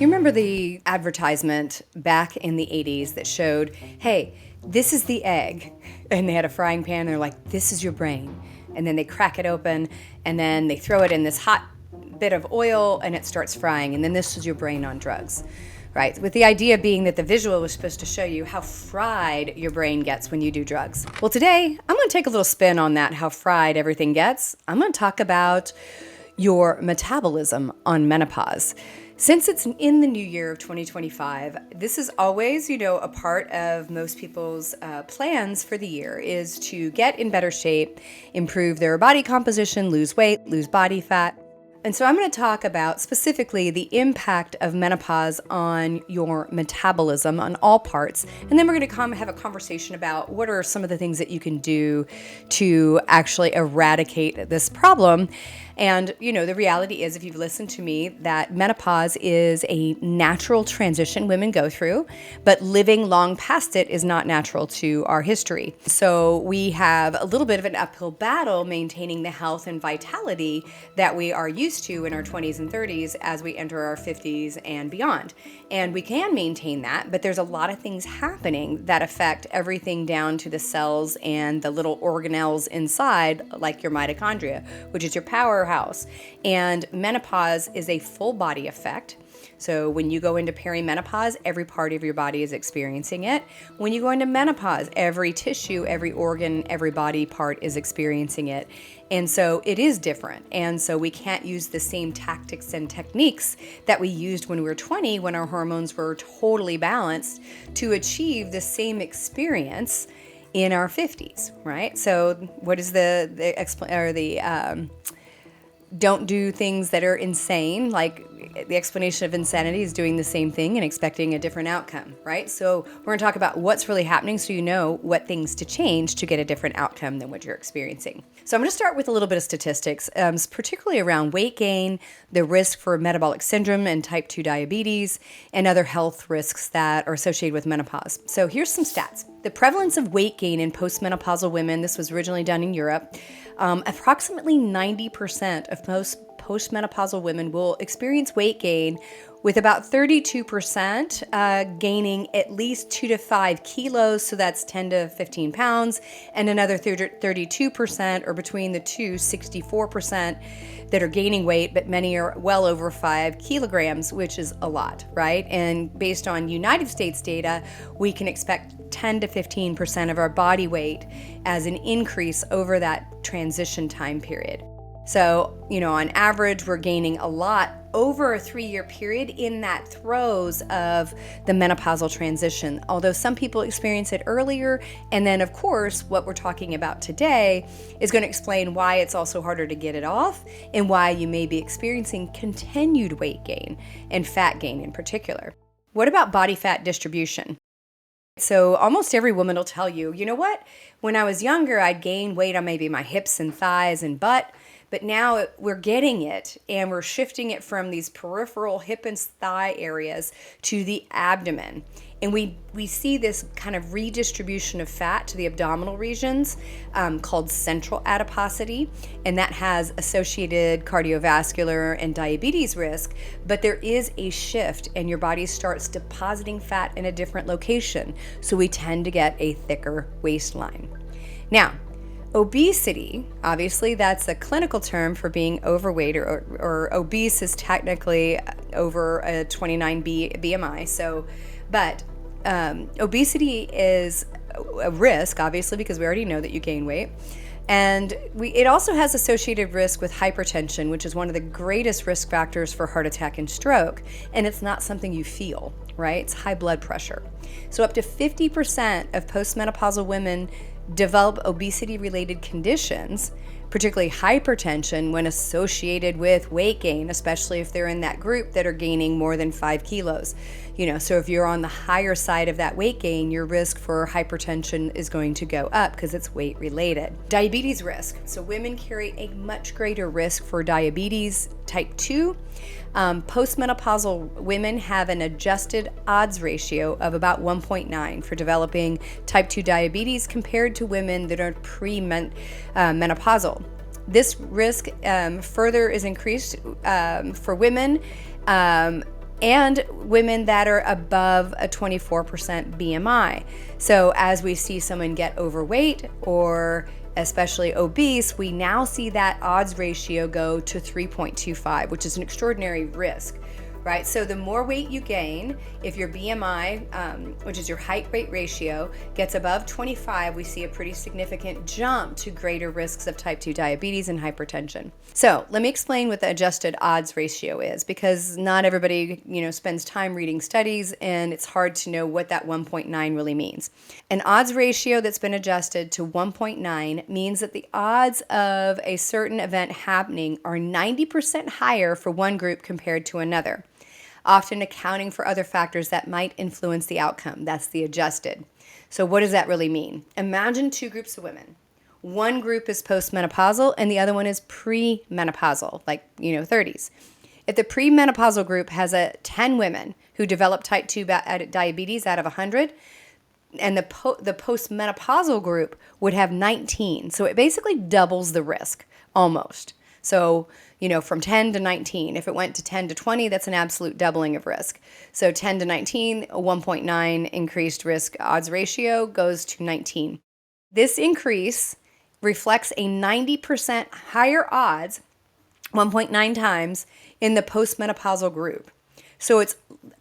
You remember the advertisement back in the 80s that showed, hey, this is the egg. And they had a frying pan. They're like, this is your brain. And then they crack it open and then they throw it in this hot bit of oil and it starts frying. And then this is your brain on drugs, right? With the idea being that the visual was supposed to show you how fried your brain gets when you do drugs. Well, today I'm going to take a little spin on that, how fried everything gets. I'm going to talk about your metabolism on menopause. Since it's in the new year of 2025, this is always, a part of most people's plans for the year is to get in better shape, improve their body composition, lose weight, lose body fat. And so I'm going to talk about specifically the impact of menopause on your metabolism on all parts. And then we're going to have a conversation about what are some of the things that you can do to actually eradicate this problem. And, the reality is, if you've listened to me, that menopause is a natural transition women go through, but living long past it is not natural to our history. So we have a little bit of an uphill battle maintaining the health and vitality that we are used to in our 20s and 30s as we enter our 50s and beyond. And we can maintain that, but there's a lot of things happening that affect everything down to the cells and the little organelles inside, like your mitochondria, which is your powerhouse. And menopause is a full body effect. So when you go into perimenopause, every part of your body is experiencing it. When you go into menopause, every tissue, every organ, every body part is experiencing it. And so it is different. And so we can't use the same tactics and techniques that we used when we were 20, when our hormones were totally balanced, to achieve the same experience in our 50s, right? So what is don't do things that are insane, like the explanation of insanity is doing the same thing and expecting a different outcome, right? So we're going to talk about what's really happening so you know what things to change to get a different outcome than what you're experiencing. So I'm going to start with a little bit of statistics, particularly around weight gain, the risk for metabolic syndrome and type 2 diabetes, and other health risks that are associated with menopause. So here's some stats. The prevalence of weight gain in postmenopausal women, this was originally done in Europe, approximately 90% of postmenopausal women will experience weight gain, with about 32% gaining at least 2 to 5 kilos, so that's 10 to 15 pounds, and another 32%, or between the two, 64%, that are gaining weight, but many are well over 5 kilograms, which is a lot, right? And based on United States data, we can expect 10 to 15% of our body weight as an increase over that transition time period. So, on average, we're gaining a lot over a 3-year period in that throes of the menopausal transition, although some people experience it earlier. And then, of course, what we're talking about today is going to explain why it's also harder to get it off and why you may be experiencing continued weight gain and fat gain in particular. What about body fat distribution? So almost every woman will tell you, what? When I was younger, I'd gain weight on maybe my hips and thighs and butt. But now we're getting it and we're shifting it from these peripheral hip and thigh areas to the abdomen. And we see this kind of redistribution of fat to the abdominal regions called central adiposity. And that has associated cardiovascular and diabetes risk. But there is a shift and your body starts depositing fat in a different location. So we tend to get a thicker waistline. Now, obesity, obviously that's a clinical term for being overweight, or obese is technically over a 29 BMI. But obesity is a risk, obviously, because we already know that you gain weight. And it also has associated risk with hypertension, which is one of the greatest risk factors for heart attack and stroke. And it's not something you feel, right? It's high blood pressure. So up to 50% of postmenopausal women develop obesity-related conditions, particularly hypertension, when associated with weight gain, especially if they're in that group that are gaining more than 5 kilos. So if you're on the higher side of that weight gain, your risk for hypertension is going to go up because it's weight related. Diabetes risk. So women carry a much greater risk for diabetes type 2. Postmenopausal women have an adjusted odds ratio of about 1.9 for developing type 2 diabetes compared to women that are pre-menopausal. This risk further is increased for women and women that are above a 24% BMI. So as we see someone get overweight or especially obese, we now see that odds ratio go to 3.25, which is an extraordinary risk. Right? So the more weight you gain, if your BMI, which is your height-weight ratio, gets above 25, we see a pretty significant jump to greater risks of type 2 diabetes and hypertension. So let me explain what the adjusted odds ratio is, because not everybody, spends time reading studies, and it's hard to know what that 1.9 really means. An odds ratio that's been adjusted to 1.9 means that the odds of a certain event happening are 90% higher for one group compared to another, often accounting for other factors that might influence the outcome. That's the adjusted. So what does that really mean? Imagine two groups of women. One group is postmenopausal and the other one is premenopausal, like, 30s. If the premenopausal group has 10 women who develop type 2 diabetes out of 100, and the postmenopausal group would have 19. So it basically doubles the risk, almost. So, from 10 to 19, if it went to 10 to 20, that's an absolute doubling of risk. So 10 to 19, a 1.9 increased risk odds ratio goes to 19. This increase reflects a 90% higher odds, 1.9 times, in the postmenopausal group. So it's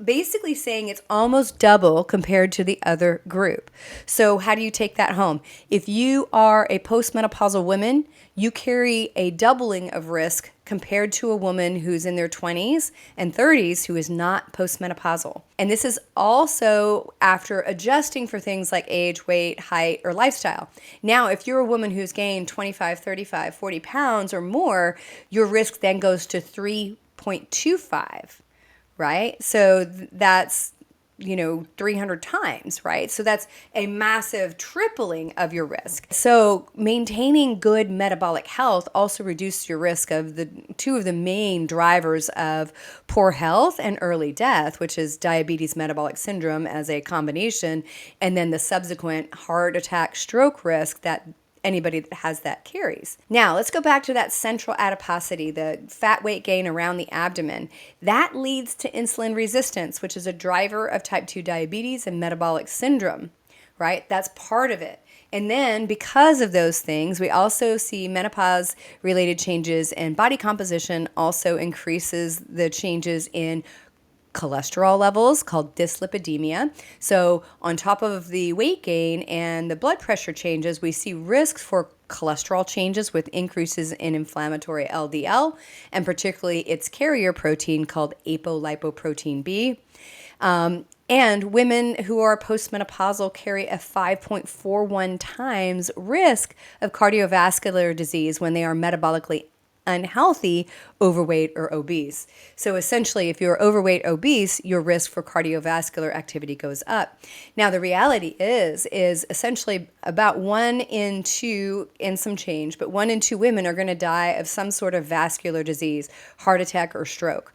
basically saying it's almost double compared to the other group. So how do you take that home? If you are a postmenopausal woman, you carry a doubling of risk compared to a woman who's in their 20s and 30s who is not postmenopausal. And this is also after adjusting for things like age, weight, height, or lifestyle. Now, if you're a woman who's gained 25, 35, 40 pounds or more, your risk then goes to 3.25. Right? So that's, 300 times, right? So that's a massive tripling of your risk. So maintaining good metabolic health also reduces your risk of the two of the main drivers of poor health and early death, which is diabetes metabolic syndrome as a combination, and then the subsequent heart attack, stroke risk that anybody that has that carries. Now, let's go back to that central adiposity, the fat weight gain around the abdomen. That leads to insulin resistance, which is a driver of type 2 diabetes and metabolic syndrome, right? That's part of it. And then because of those things, we also see menopause-related changes in body composition also increases the changes in cholesterol levels, called dyslipidemia. So on top of the weight gain and the blood pressure changes, we see risks for cholesterol changes with increases in inflammatory LDL, and particularly its carrier protein called apolipoprotein B. And women who are postmenopausal carry a 5.41 times risk of cardiovascular disease when they are metabolically unhealthy, overweight, or obese. So essentially, if you're overweight, obese, your risk for cardiovascular activity goes up. Now, the reality is essentially about 1 in 2 and some change, but 1 in 2 women are going to die of some sort of vascular disease, heart attack or stroke,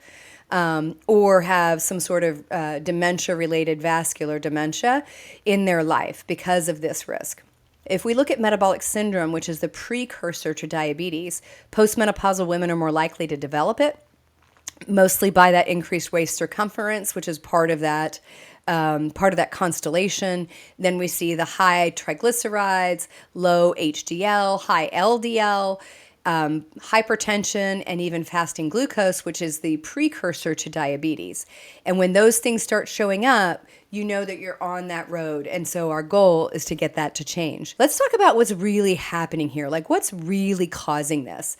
or have some sort of dementia-related vascular dementia in their life because of this risk. If we look at metabolic syndrome, which is the precursor to diabetes, postmenopausal women are more likely to develop it, mostly by that increased waist circumference, which is part of that constellation. Then we see the high triglycerides, low HDL, high LDL, hypertension, and even fasting glucose, which is the precursor to diabetes. And when those things start showing up, you know that you're on that road. And so our goal is to get that to change. Let's talk about what's really happening here, like what's really causing this.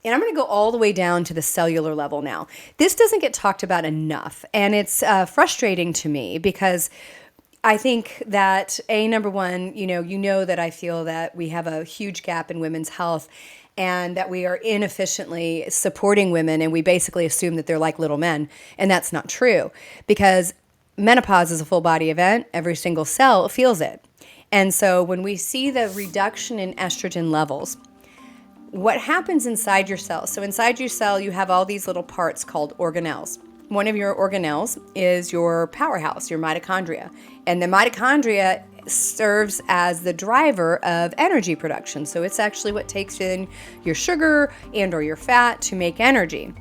And I'm going to go all the way down to the cellular level now. This doesn't get talked about enough, and it's frustrating to me because I think that number one, you know that I feel that we have a huge gap in women's health and that we are inefficiently supporting women, and we basically assume that they're like little men, and that's not true because menopause is a full body event. Every single cell feels it. And so when we see the reduction in estrogen levels, what happens inside your cell? So inside your cell, you have all these little parts called organelles. One of your organelles is your powerhouse, your mitochondria. And the mitochondria serves as the driver of energy production. So it's actually what takes in your sugar and or your fat to make energy.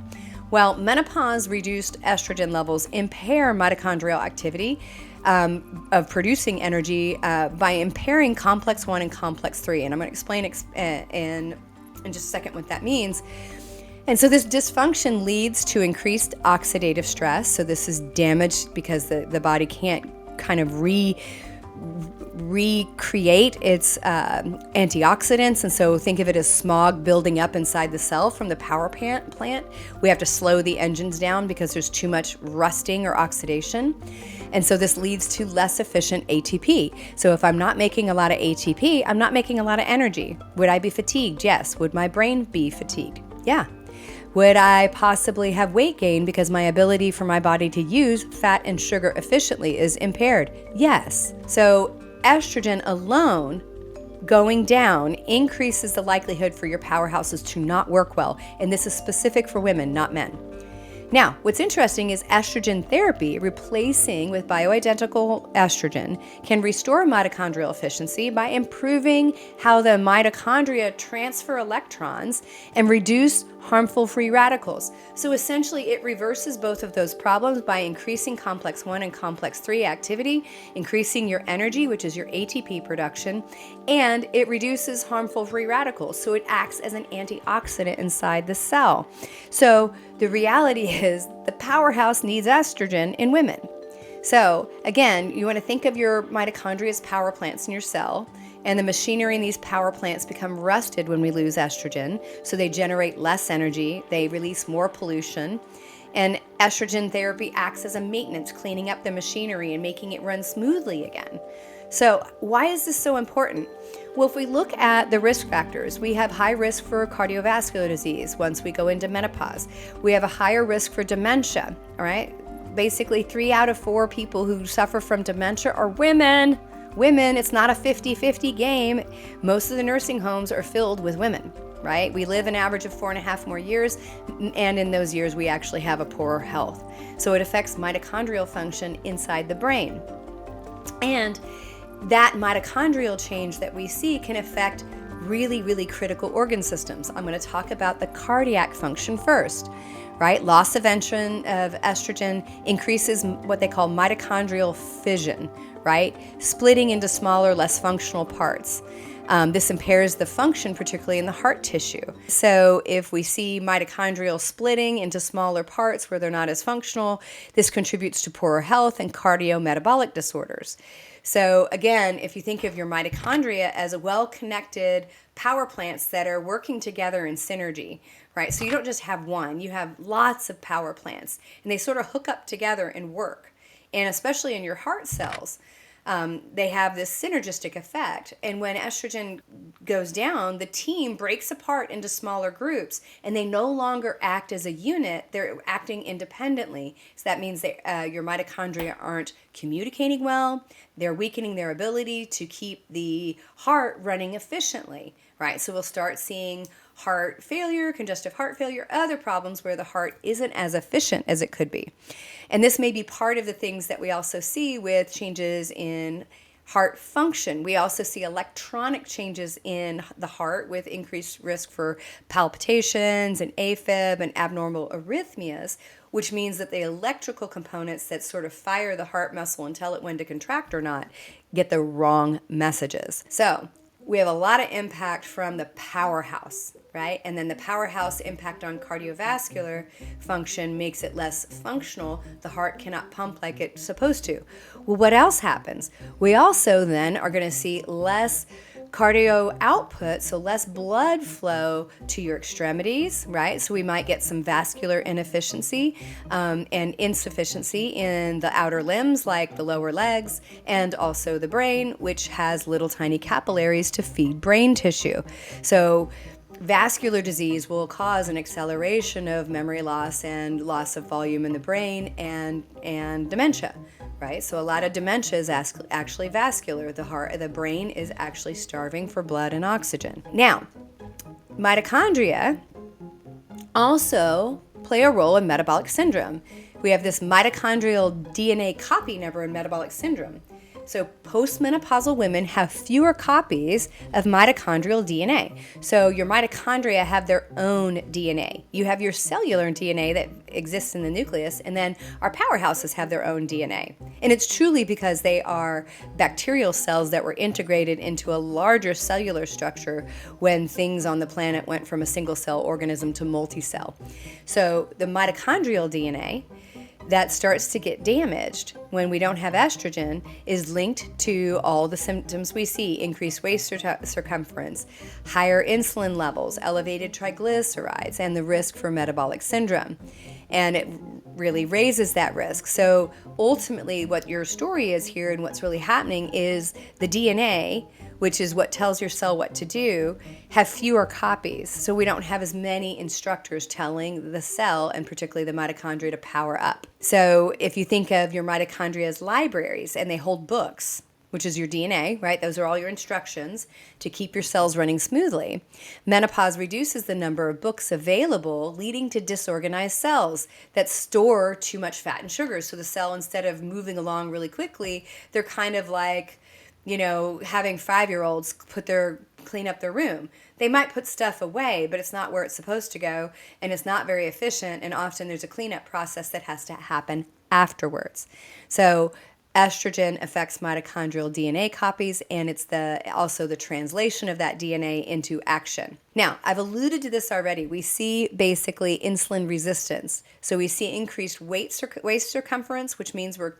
Well, menopause reduced estrogen levels impair mitochondrial activity of producing energy by impairing complex 1 and complex 3. And I'm going to explain in just a second what that means. And so this dysfunction leads to increased oxidative stress. So this is damaged because the body can't kind of recreate its antioxidants. And so think of it as smog building up inside the cell from the power plant. We have to slow the engines down because there's too much rusting or oxidation. And so this leads to less efficient ATP. So if I'm not making a lot of ATP, I'm not making a lot of energy. Would I be fatigued? Yes. Would my brain be fatigued? Yeah. Would I possibly have weight gain because my ability for my body to use fat and sugar efficiently is impaired? Yes. So estrogen alone going down increases the likelihood for your powerhouses to not work well. And this is specific for women, not men. Now, what's interesting is estrogen therapy, replacing with bioidentical estrogen, can restore mitochondrial efficiency by improving how the mitochondria transfer electrons and reduce harmful free radicals. So essentially, it reverses both of those problems by increasing complex 1 and complex 3 activity, increasing your energy, which is your ATP production, and it reduces harmful free radicals. So it acts as an antioxidant inside the cell. So the reality is the powerhouse needs estrogen in women. So again, you want to think of your mitochondria as power plants in your cell, and the machinery in these power plants become rusted when we lose estrogen. So they generate less energy, they release more pollution, and estrogen therapy acts as a maintenance, cleaning up the machinery and making it run smoothly again. So why is this so important? Well, if we look at the risk factors, we have high risk for cardiovascular disease once we go into menopause. We have a higher risk for dementia, all right? Basically, 3 out of 4 people who suffer from dementia are women. Women, it's not a 50-50 game. Most of the nursing homes are filled with women, right? We live an average of 4.5 more years, and in those years, we actually have a poorer health. So it affects mitochondrial function inside the brain. And that mitochondrial change that we see can affect really, really critical organ systems. I'm going to talk about the cardiac function first, right? Loss of estrogen increases what they call mitochondrial fission, right? Splitting into smaller, less functional parts. This impairs the function, particularly in the heart tissue. So if we see mitochondrial splitting into smaller parts where they're not as functional, this contributes to poorer health and cardiometabolic disorders. So again, if you think of your mitochondria as a well-connected power plants that are working together in synergy, right? So you don't just have one, you have lots of power plants, and they sort of hook up together and work. And especially in your heart cells, they have this synergistic effect. And when estrogen goes down, the team breaks apart into smaller groups, and they no longer act as a unit. They're acting independently. So that means that your mitochondria aren't communicating well. They're weakening their ability to keep the heart running efficiently, right? So we'll start seeing heart failure, congestive heart failure, other problems where the heart isn't as efficient as it could be. And this may be part of the things that we also see with changes in heart function. We also see electronic changes in the heart with increased risk for palpitations and AFib and abnormal arrhythmias, which means that the electrical components that sort of fire the heart muscle and tell it when to contract or not get the wrong messages. So we have a lot of impact from the powerhouse, right? And then the powerhouse impact on cardiovascular function makes it less functional. The heart cannot pump like it's supposed to. Well, what else happens? We also then are going to see less cardio output, so less blood flow to your extremities, right? So we might get some vascular inefficiency and insufficiency in the outer limbs, like the lower legs, and also the brain, which has little tiny capillaries to feed brain tissue. So vascular disease will cause an acceleration of memory loss and loss of volume in the brain and dementia, right? So a lot of dementia is actually vascular. The brain is actually starving for blood and oxygen. Now, mitochondria also play a role in metabolic syndrome. We have this mitochondrial DNA copy number in metabolic syndrome. So postmenopausal women have fewer copies of mitochondrial DNA. So your mitochondria have their own DNA. You have your cellular DNA that exists in the nucleus, and then our powerhouses have their own DNA. And it's truly because they are bacterial cells that were integrated into a larger cellular structure when things on the planet went from a single cell organism to multi-cell. So the mitochondrial DNA that starts to get damaged when we don't have estrogen is linked to all the symptoms we see: increased waist circumference, higher insulin levels, elevated triglycerides, and the risk for metabolic syndrome. And it really raises that risk. So ultimately what your story is here and what's really happening is the DNA, which is what tells your cell what to do, have fewer copies. So we don't have as many instructors telling the cell, and particularly the mitochondria, to power up. So if you think of your mitochondria as libraries, and they hold books, which is your DNA, right? Those are all your instructions to keep your cells running smoothly. Menopause reduces the number of books available, leading to disorganized cells that store too much fat and sugar. So the cell, instead of moving along really quickly, they're kind of like, having 5-year-olds clean up their room. They might put stuff away, but it's not where it's supposed to go, and it's not very efficient, and often there's a cleanup process that has to happen afterwards. So estrogen affects mitochondrial DNA copies, and it's also the translation of that DNA into action. Now, I've alluded to this already. We see basically insulin resistance. So we see increased waist circumference, which means we're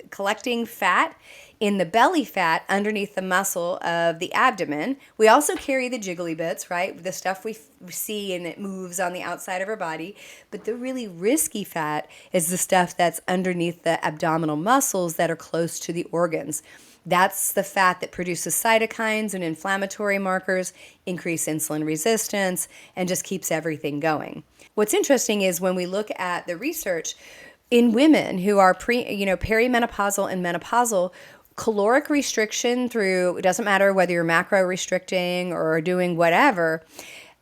collecting fat in the belly fat underneath the muscle of the abdomen. We also carry the jiggly bits, right? The stuff we see and it moves on the outside of our body. But the really risky fat is the stuff that's underneath the abdominal muscles that are close to the organs. That's the fat that produces cytokines and inflammatory markers, increase insulin resistance, and just keeps everything going. What's interesting is when we look at the research, in women who are perimenopausal and menopausal, caloric restriction it doesn't matter whether you're macro restricting or doing whatever,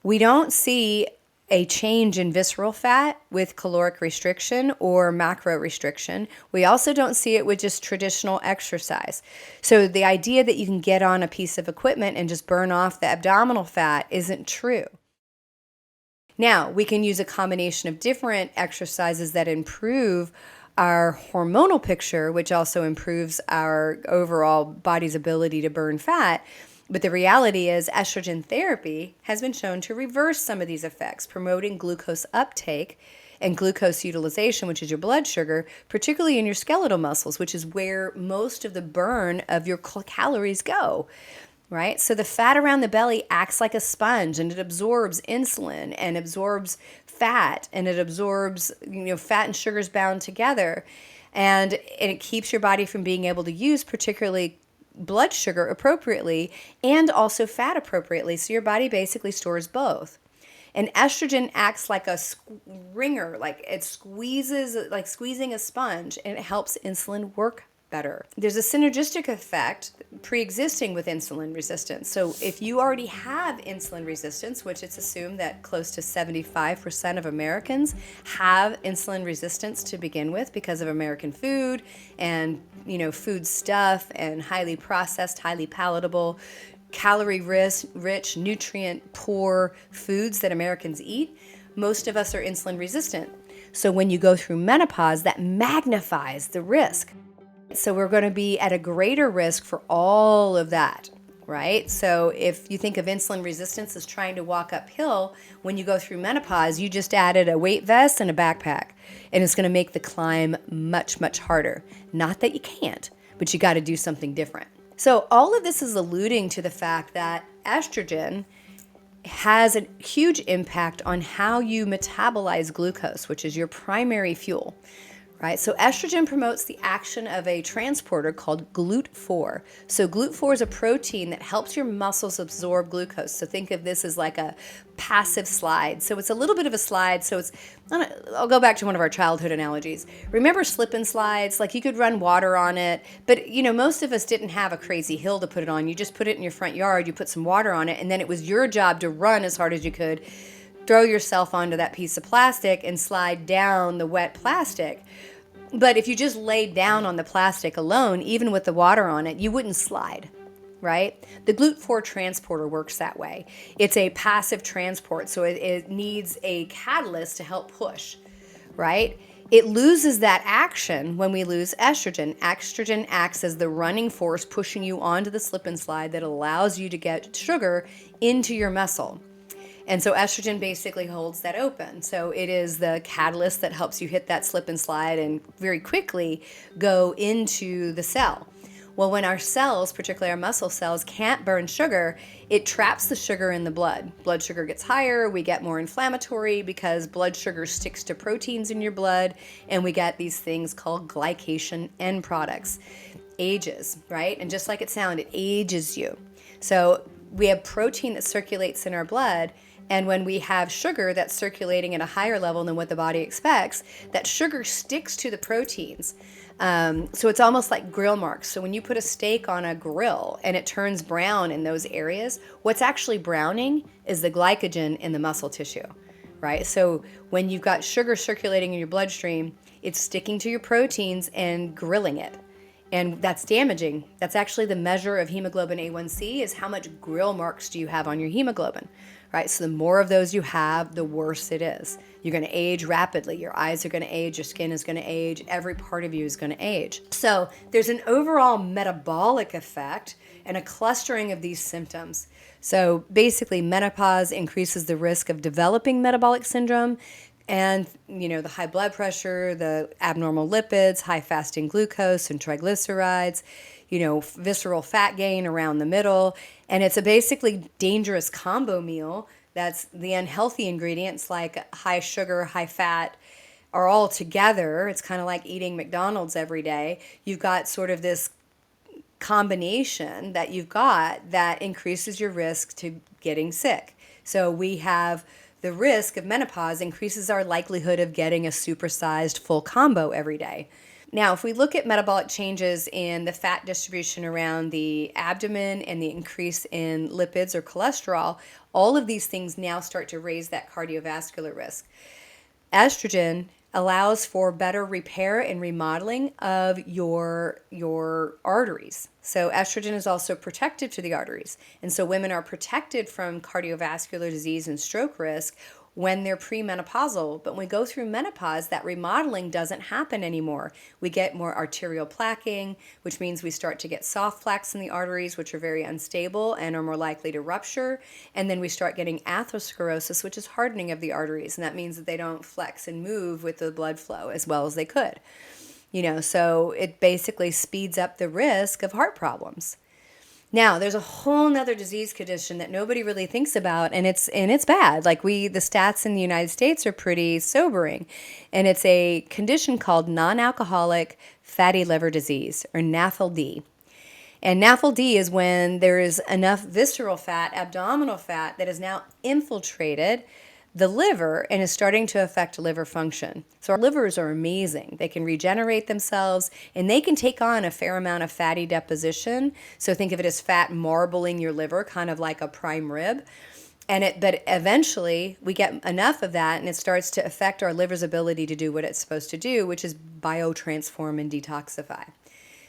we don't see a change in visceral fat with caloric restriction or macro restriction. We also don't see it with just traditional exercise. So the idea that you can get on a piece of equipment and just burn off the abdominal fat isn't true. Now, we can use a combination of different exercises that improve our hormonal picture, which also improves our overall body's ability to burn fat. But the reality is estrogen therapy has been shown to reverse some of these effects, promoting glucose uptake and glucose utilization, which is your blood sugar, particularly in your skeletal muscles, which is where most of the burn of your calories go. Right? So the fat around the belly acts like a sponge, and it absorbs insulin and absorbs fat, and it absorbs, fat and sugars bound together. And it keeps your body from being able to use particularly blood sugar appropriately and also fat appropriately. So your body basically stores both. And estrogen acts like a wringer, like it squeezes, like squeezing a sponge, and it helps insulin work better. There's a synergistic effect pre-existing with insulin resistance. So if you already have insulin resistance, which it's assumed that close to 75% of Americans have insulin resistance to begin with because of American food and, food stuff and highly processed, highly palatable, calorie-rich, nutrient-poor foods that Americans eat, most of us are insulin resistant. So when you go through menopause, that magnifies the risk. So we're going to be at a greater risk for all of that, right? So if you think of insulin resistance as trying to walk uphill, when you go through menopause, you just added a weight vest and a backpack, and it's going to make the climb much, much harder. Not that you can't, but you got to do something different. So all of this is alluding to the fact that estrogen has a huge impact on how you metabolize glucose, which is your primary fuel. Right? So estrogen promotes the action of a transporter called GLUT4. So GLUT4 is a protein that helps your muscles absorb glucose. So think of this as like a passive slide. So it's a little bit of a slide. So I'll go back to one of our childhood analogies. Remember slip and slides? Like you could run water on it, but most of us didn't have a crazy hill to put it on. You just put it in your front yard, you put some water on it, and then it was your job to run as hard as you could, throw yourself onto that piece of plastic and slide down the wet plastic. But if you just laid down on the plastic alone, even with the water on it, you wouldn't slide, right? The GLUT4 transporter works that way. It's a passive transport, so it needs a catalyst to help push, right? It loses that action when we lose estrogen. Estrogen acts as the running force pushing you onto the slip and slide that allows you to get sugar into your muscle. And so estrogen basically holds that open. So it is the catalyst that helps you hit that slip and slide and very quickly go into the cell. Well, when our cells, particularly our muscle cells, can't burn sugar, it traps the sugar in the blood. Blood sugar gets higher, we get more inflammatory because blood sugar sticks to proteins in your blood, and we get these things called glycation end products. Ages, right? And just like it sounded, it ages you. So we have protein that circulates in our blood, and when we have sugar that's circulating at a higher level than what the body expects, that sugar sticks to the proteins. So it's almost like grill marks. So when you put a steak on a grill and it turns brown in those areas, what's actually browning is the glycogen in the muscle tissue, right? So when you've got sugar circulating in your bloodstream, it's sticking to your proteins and grilling it. And that's damaging. That's actually the measure of hemoglobin A1C, is how much grill marks do you have on your hemoglobin, right? So the more of those you have, the worse it is. You're going to age rapidly. Your eyes are going to age. Your skin is going to age. Every part of you is going to age. So there's an overall metabolic effect and a clustering of these symptoms. So basically, menopause increases the risk of developing metabolic syndrome, and, the high blood pressure, the abnormal lipids, high fasting glucose and triglycerides, visceral fat gain around the middle. And it's a basically dangerous combo meal. That's the unhealthy ingredients like high sugar, high fat are all together. It's kind of like eating McDonald's every day. You've got sort of this combination that you've got that increases your risk to getting sick. So we have the risk of menopause increases our likelihood of getting a supersized full combo every day. Now, if we look at metabolic changes in the fat distribution around the abdomen and the increase in lipids or cholesterol, all of these things now start to raise that cardiovascular risk. Estrogen allows for better repair and remodeling of your arteries. So estrogen is also protective to the arteries. And so women are protected from cardiovascular disease and stroke risk when they're premenopausal. But when we go through menopause, that remodeling doesn't happen anymore. We get more arterial plaquing, which means we start to get soft plaques in the arteries, which are very unstable and are more likely to rupture. And then we start getting atherosclerosis, which is hardening of the arteries. And that means that they don't flex and move with the blood flow as well as they could. So it basically speeds up the risk of heart problems. Now, there's a whole nother disease condition that nobody really thinks about, and it's bad. Like the stats in the United States are pretty sobering, and it's a condition called non-alcoholic fatty liver disease, or NAFLD. And NAFLD is when there is enough visceral fat, abdominal fat, that is now infiltrated the liver and is starting to affect liver function. So our livers are amazing. They can regenerate themselves, and they can take on a fair amount of fatty deposition. So think of it as fat marbling your liver, kind of like a prime rib. But eventually we get enough of that, and it starts to affect our liver's ability to do what it's supposed to do, which is biotransform and detoxify.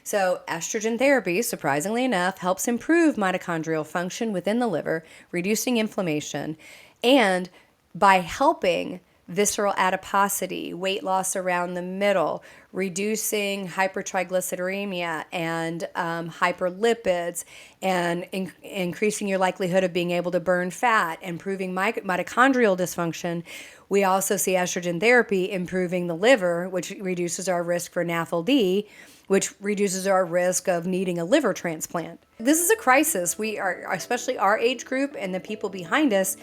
So estrogen therapy, surprisingly enough, helps improve mitochondrial function within the liver, reducing inflammation, and by helping visceral adiposity, weight loss around the middle, reducing hypertriglyceridemia and hyperlipids, and increasing your likelihood of being able to burn fat, improving mitochondrial dysfunction. We also see estrogen therapy improving the liver, which reduces our risk for NAFLD, which reduces our risk of needing a liver transplant. This is a crisis. We are, especially our age group and the people behind us,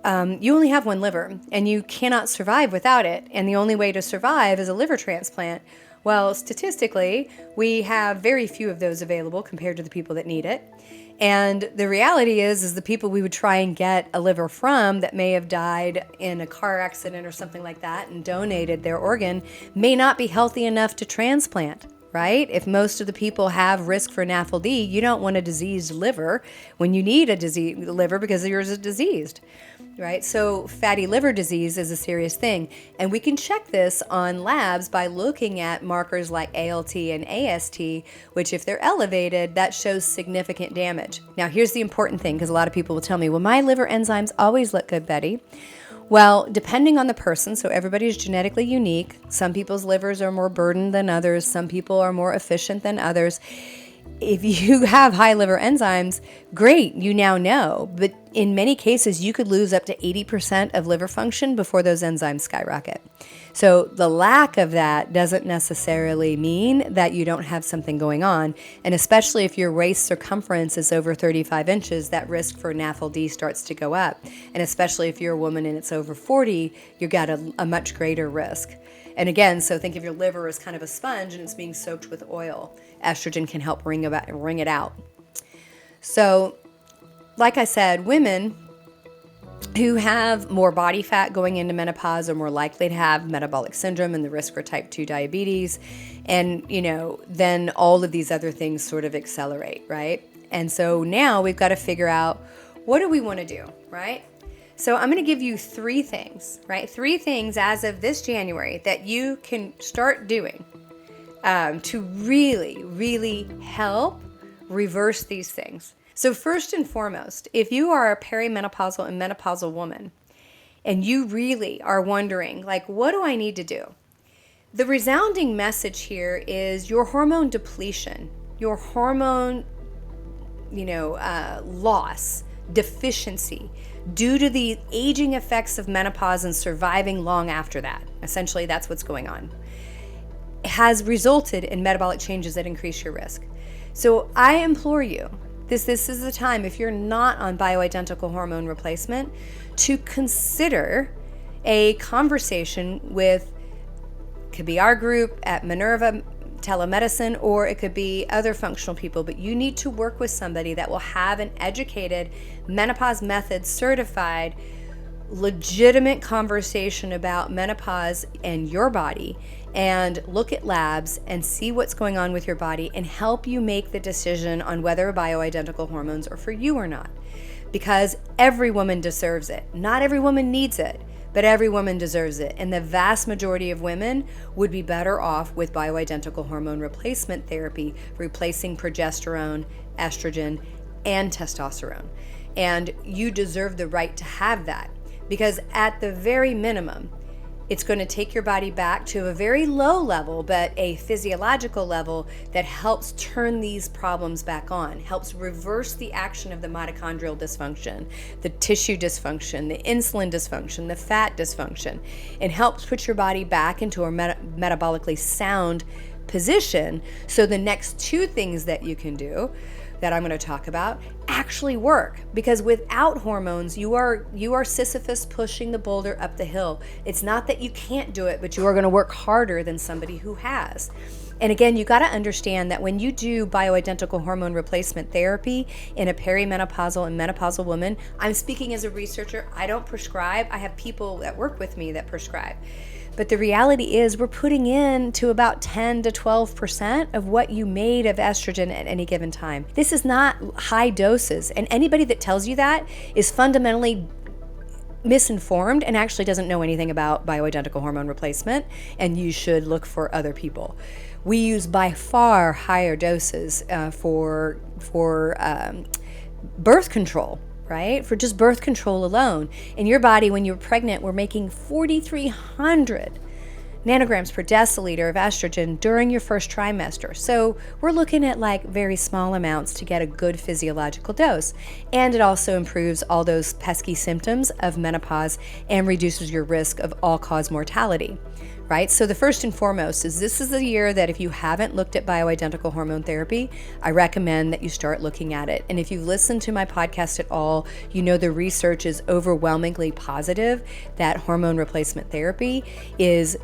you only have one liver, and you cannot survive without it. And the only way to survive is a liver transplant. Well, statistically, we have very few of those available compared to the people that need it. And the reality is the people we would try and get a liver from that may have died in a car accident or something like that and donated their organ may not be healthy enough to transplant. right? If most of the people have risk for NAFLD, you don't want a diseased liver when you need a diseased liver because yours is diseased, right? So fatty liver disease is a serious thing. And we can check this on labs by looking at markers like ALT and AST, which if they're elevated, that shows significant damage. Now, here's the important thing, because a lot of people will tell me, well, my liver enzymes always look good, Betty. Well, depending on the person, so everybody's genetically unique. Some people's livers are more burdened than others. Some people are more efficient than others. If you have high liver enzymes, great, you now know. But in many cases, you could lose up to 80% of liver function before those enzymes skyrocket. So the lack of that doesn't necessarily mean that you don't have something going on. And especially if your waist circumference is over 35 inches, that risk for NAFLD starts to go up. And especially if you're a woman and it's over 40, you've got a much greater risk. And again, so think of your liver as kind of a sponge and it's being soaked with oil. Estrogen can help wring it out. So, like I said, women who have more body fat going into menopause are more likely to have metabolic syndrome and the risk for type 2 diabetes. And, then all of these other things sort of accelerate, right? And so now we've got to figure out, what do we want to do, right? So I'm going to give you 3 things, right? 3 things as of this January that you can start doing to really, really help reverse these things. So first and foremost, if you are a perimenopausal and menopausal woman and you really are wondering, like, what do I need to do? The resounding message here is your hormone depletion, your hormone, loss, deficiency, due to the aging effects of menopause and surviving long after that. Essentially, that's what's going on. It has resulted in metabolic changes that increase your risk. So I implore you, this is the time, if you're not on bioidentical hormone replacement, to consider a conversation with, could be our group at Minerva Telemedicine, or it could be other functional people, but you need to work with somebody that will have an educated, menopause method certified, legitimate conversation about menopause and your body, and look at labs and see what's going on with your body and help you make the decision on whether bioidentical hormones are for you or not. Because every woman deserves it. Not every woman needs it, but every woman deserves it. And the vast majority of women would be better off with bioidentical hormone replacement therapy, replacing progesterone, estrogen, and testosterone. And you deserve the right to have that, because at the very minimum, it's going to take your body back to a very low level, but a physiological level that helps turn these problems back on, helps reverse the action of the mitochondrial dysfunction, the tissue dysfunction, the insulin dysfunction, the fat dysfunction, and helps put your body back into a metabolically sound position. So the next 2 things that you can do that I'm going to talk about actually work, because without hormones, you are Sisyphus pushing the boulder up the hill. It's not that you can't do it, but you are going to work harder than somebody who has. And again, you got to understand that when you do bioidentical hormone replacement therapy in a perimenopausal and menopausal woman, I'm speaking as a researcher. I don't prescribe. I have people that work with me that prescribe. But the reality is we're putting in to about 10 to 12% of what you made of estrogen at any given time. This is not high doses. And anybody that tells you that is fundamentally misinformed and actually doesn't know anything about bioidentical hormone replacement, and you should look for other people. We use by far higher doses for birth control, right? For just birth control alone. In your body, when you're pregnant, we're making 4,300 nanograms per deciliter of estrogen during your first trimester. So we're looking at like very small amounts to get a good physiological dose. And it also improves all those pesky symptoms of menopause and reduces your risk of all-cause mortality. Right? So the first and foremost is this is the year that if you haven't looked at bioidentical hormone therapy, I recommend that you start looking at it. And if you've listened to my podcast at all, you know the research is overwhelmingly positive that hormone replacement therapy is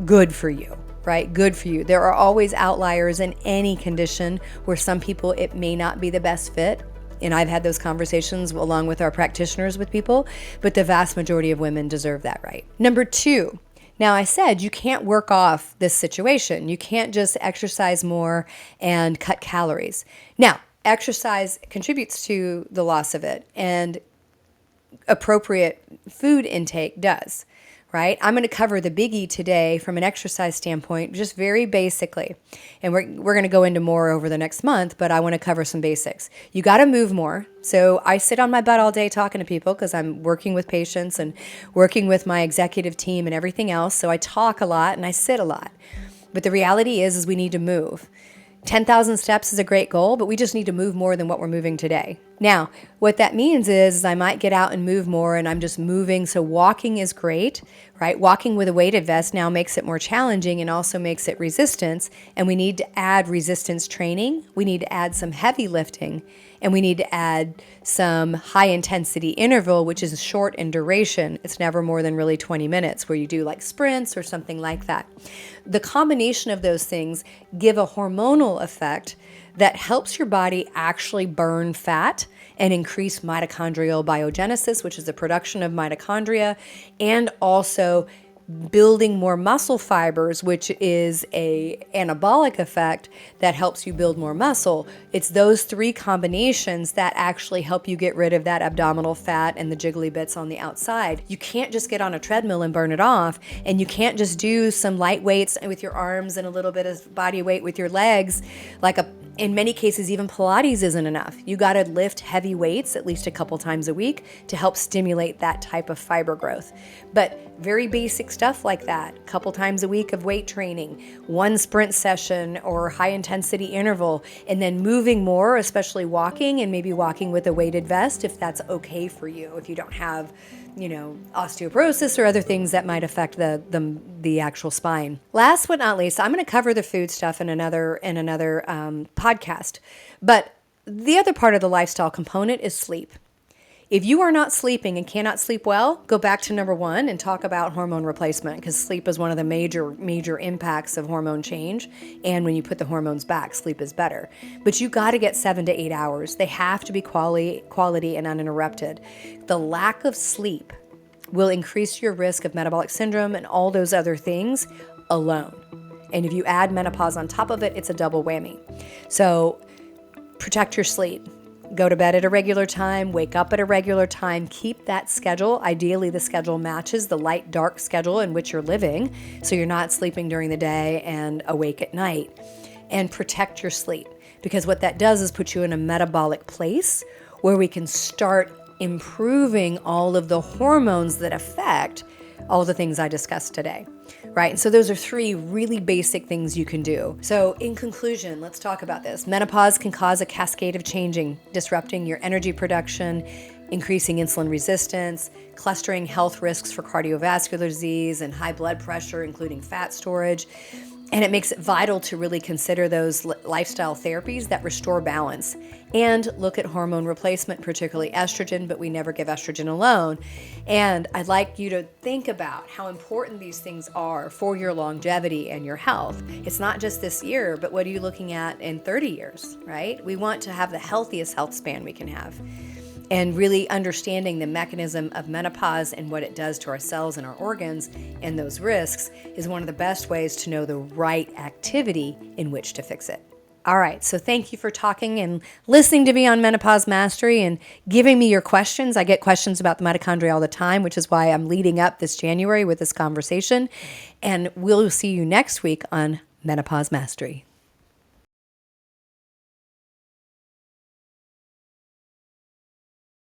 good for you, right? Good for you. There are always outliers in any condition where some people it may not be the best fit. And I've had those conversations along with our practitioners with people, but the vast majority of women deserve that right. Number two, Now, I said you can't work off this situation. You can't just exercise more and cut calories. Now, exercise contributes to the loss of it, and appropriate food intake does, right? I'm going to cover the biggie today from an exercise standpoint, just very basically. And we're going to go into more over the next month, but I want to cover some basics. You got to move more. So I sit on my butt all day talking to people because I'm working with patients and working with my executive team and everything else. So I talk a lot and I sit a lot. But the reality is we need to move. 10,000 steps is a great goal, but we just need to move more than what we're moving today. Now, what that means is I might get out and move more, and I'm just moving. So walking is great, right? Walking with a weighted vest now makes it more challenging and also makes it resistance. And we need to add resistance training. We need to add some heavy lifting, and we need to add some high intensity interval, which is short in duration. It's never more than really 20 minutes where you do like sprints or something like that. The combination of those things give a hormonal effect that helps your body actually burn fat and increase mitochondrial biogenesis, which is the production of mitochondria, and also building more muscle fibers, which is a anabolic effect that helps you build more muscle. It's those three combinations that actually help you get rid of that abdominal fat and the jiggly bits on the outside. You can't just get on a treadmill and burn it off, and you can't just do some light weights with your arms and a little bit of body weight with your legs. In many cases, even Pilates isn't enough. You got to lift heavy weights at least a couple times a week to help stimulate that type of fiber growth. But very basic stuff like that, a couple times a week of weight training, one sprint session or high intensity interval, and then moving more, especially walking, and maybe walking with a weighted vest if that's okay for you, if you don't have osteoporosis or other things that might affect the actual spine. Last but not least, I'm going to cover the food stuff in another podcast. But the other part of the lifestyle component is sleep. If you are not sleeping and cannot sleep well, go back to number one and talk about hormone replacement, because sleep is one of the major impacts of hormone change. And when you put the hormones back, sleep is better. But you got to get 7 to 8 hours. They have to be quality and uninterrupted. The lack of sleep will increase your risk of metabolic syndrome and all those other things alone. And if you add menopause on top of it, it's a double whammy. So protect your sleep. Go to bed at a regular time, wake up at a regular time, keep that schedule. Ideally, the schedule matches the light-dark schedule in which you're living, so you're not sleeping during the day and awake at night. And protect your sleep, because what that does is put you in a metabolic place where we can start improving all of the hormones that affect all the things I discussed today, right? And so those are 3 really basic things you can do. So in conclusion, let's talk about this. Menopause can cause a cascade of changing, disrupting your energy production, increasing insulin resistance, clustering health risks for cardiovascular disease and high blood pressure, including fat storage. And it makes it vital to really consider those lifestyle therapies that restore balance and look at hormone replacement, particularly estrogen, but we never give estrogen alone. And I'd like you to think about how important these things are for your longevity and your health. It's not just this year, but what are you looking at in 30 years, right? We want to have the healthiest health span we can have. And really understanding the mechanism of menopause and what it does to our cells and our organs and those risks is one of the best ways to know the right activity in which to fix it. All right, so thank you for talking and listening to me on Menopause Mastery and giving me your questions. I get questions about the mitochondria all the time, which is why I'm leading up this January with this conversation. And we'll see you next week on Menopause Mastery.